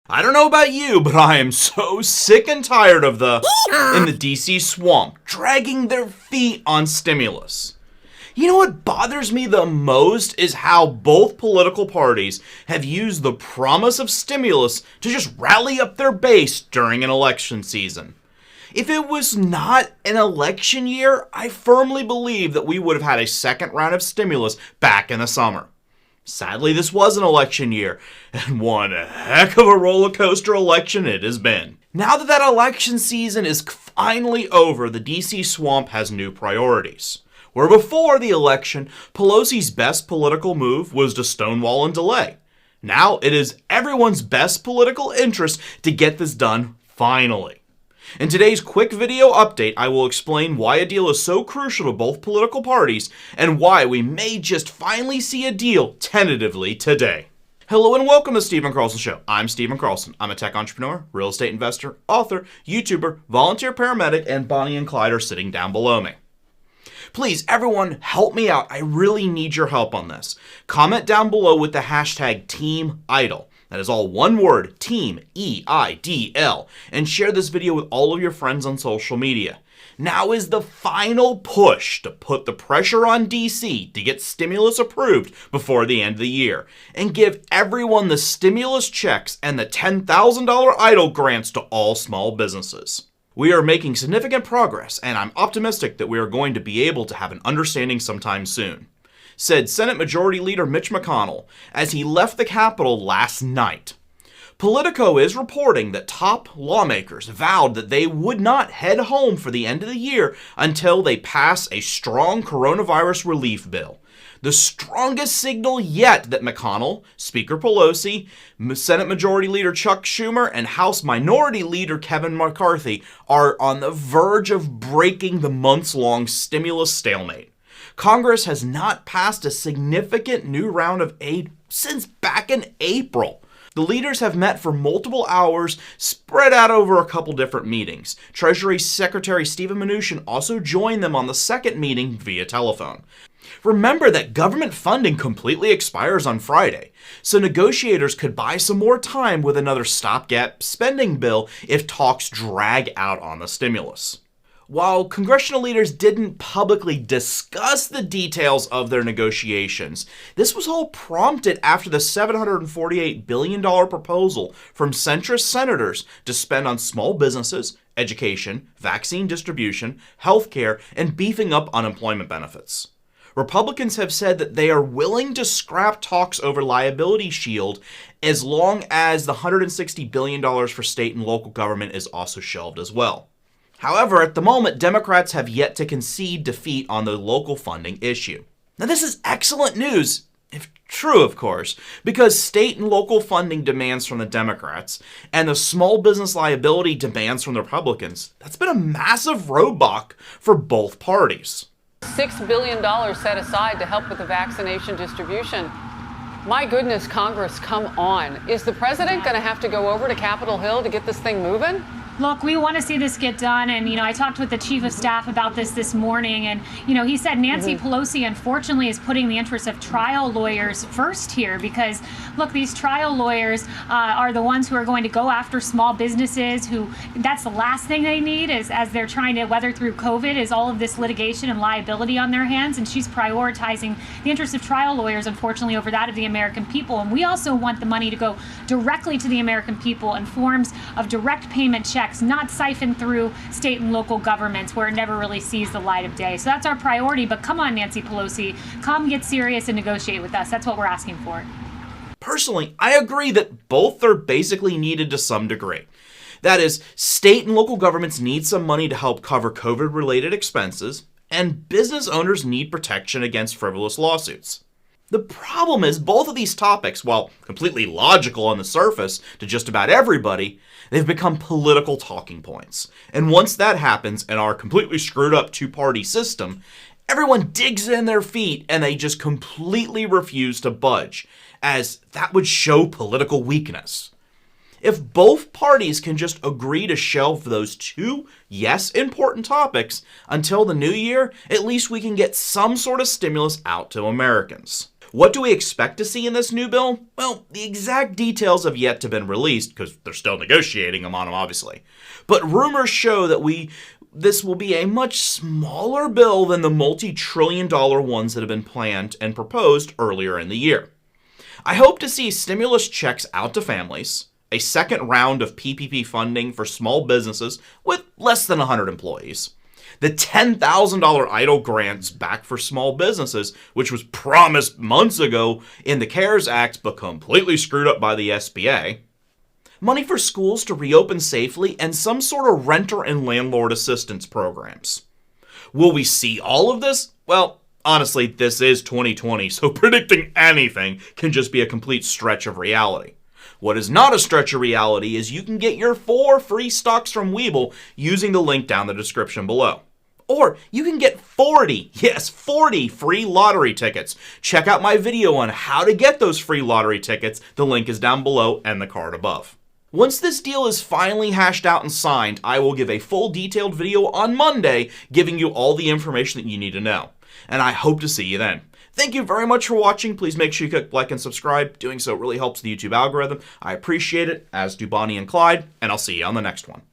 I don't know about you, but I am so sick and tired of in the DC swamp dragging their feet on stimulus. You know what bothers me the most is how both political parties have used the promise of stimulus to just rally up their base during an election season. If it was not an election year, I firmly believe that we would have had a second round of stimulus back in the summer. Sadly, this was an election year, and one heck of a roller coaster election it has been. Now that election season is finally over, the DC swamp has new priorities. Where before the election, Pelosi's best political move was to stonewall and delay. Now it is everyone's best political interest to get this done finally. In today's quick video update, I will explain why a deal is so crucial to both political parties and why we may just finally see a deal tentatively today. Hello and welcome to the Stephen Carlson Show. I'm Stephen Carlson. I'm a tech entrepreneur, real estate investor, author, YouTuber, volunteer paramedic, and Bonnie and Clyde are sitting down below me. Please, everyone, help me out. I really need your help on this. Comment down below with the hashtag TeamEIDL. That is all one word, Team, EIDL, and share this video with all of your friends on social media. Now is the final push to put the pressure on DC to get stimulus approved before the end of the year and give everyone the stimulus checks and the $10,000 EIDL grants to all small businesses. We are making significant progress, and I'm optimistic that we are going to be able to have an understanding sometime soon, said Senate Majority Leader Mitch McConnell as he left the Capitol last night. Politico is reporting that top lawmakers vowed that they would not head home for the end of the year until they pass a strong coronavirus relief bill. The strongest signal yet that McConnell, Speaker Pelosi, Senate Majority Leader Chuck Schumer, and House Minority Leader Kevin McCarthy are on the verge of breaking the months-long stimulus stalemate. Congress has not passed a significant new round of aid since back in April. The leaders have met for multiple hours, spread out over a couple different meetings. Treasury Secretary Steven Mnuchin also joined them on the second meeting via telephone. Remember that government funding completely expires on Friday, so negotiators could buy some more time with another stopgap spending bill if talks drag out on the stimulus. While congressional leaders didn't publicly discuss the details of their negotiations, this was all prompted after the $748 billion proposal from centrist senators to spend on small businesses, education, vaccine distribution, healthcare, and beefing up unemployment benefits. Republicans have said that they are willing to scrap talks over liability shield as long as the $160 billion for state and local government is also shelved as well. However, at the moment, Democrats have yet to concede defeat on the local funding issue. Now, this is excellent news, if true, of course, because state and local funding demands from the Democrats and the small business liability demands from the Republicans, that's been a massive roadblock for both parties. $6 billion set aside to help with the vaccination distribution. My goodness, Congress, come on. Is the president going to have to go over to Capitol Hill to get this thing moving? Look, we want to see this get done. And, I talked with the chief of staff about this morning. And, he said Nancy Pelosi, unfortunately, is putting the interests of trial lawyers first here because, look, these trial lawyers are the ones who are going to go after small businesses who that's the last thing they need is as they're trying to weather through COVID is all of this litigation and liability on their hands. And she's prioritizing the interests of trial lawyers, unfortunately, over that of the American people. And we also want the money to go directly to the American people in forms of direct payment checks, not siphoned through state and local governments where it never really sees the light of day. So that's our priority. But come on, Nancy Pelosi, come get serious and negotiate with us. That's what we're asking for. Personally, I agree that both are basically needed to some degree. That is, state and local governments need some money to help cover COVID-related expenses, and business owners need protection against frivolous lawsuits. The problem is both of these topics, while completely logical on the surface to just about everybody, they've become political talking points. And once that happens in our completely screwed up two-party system, everyone digs in their feet and they just completely refuse to budge, as that would show political weakness. If both parties can just agree to shelve those two, yes, important topics until the new year, at least we can get some sort of stimulus out to Americans. What do we expect to see in this new bill? Well, the exact details have yet to been released because they're still negotiating them on them, obviously. But rumors show that this will be a much smaller bill than the multi-trillion-dollar ones that have been planned and proposed earlier in the year. I hope to see stimulus checks out to families, a second round of PPP funding for small businesses with less than 100 employees, the $10,000 EIDL grants back for small businesses, which was promised months ago in the CARES Act but completely screwed up by the SBA, money for schools to reopen safely, and some sort of renter and landlord assistance programs. Will we see all of this? Well, honestly, this is 2020, so predicting anything can just be a complete stretch of reality. What is not a stretch of reality is you can get your 4 free stocks from Webull using the link down the description below. Or you can get 40 free lottery tickets. Check out my video on how to get those free lottery tickets. The link is down below and the card above. Once this deal is finally hashed out and signed, I will give a full detailed video on Monday giving you all the information that you need to know. And I hope to see you then. Thank you very much for watching. Please make sure you click like and subscribe. Doing so really helps the YouTube algorithm. I appreciate it, as do Bonnie and Clyde, and I'll see you on the next one.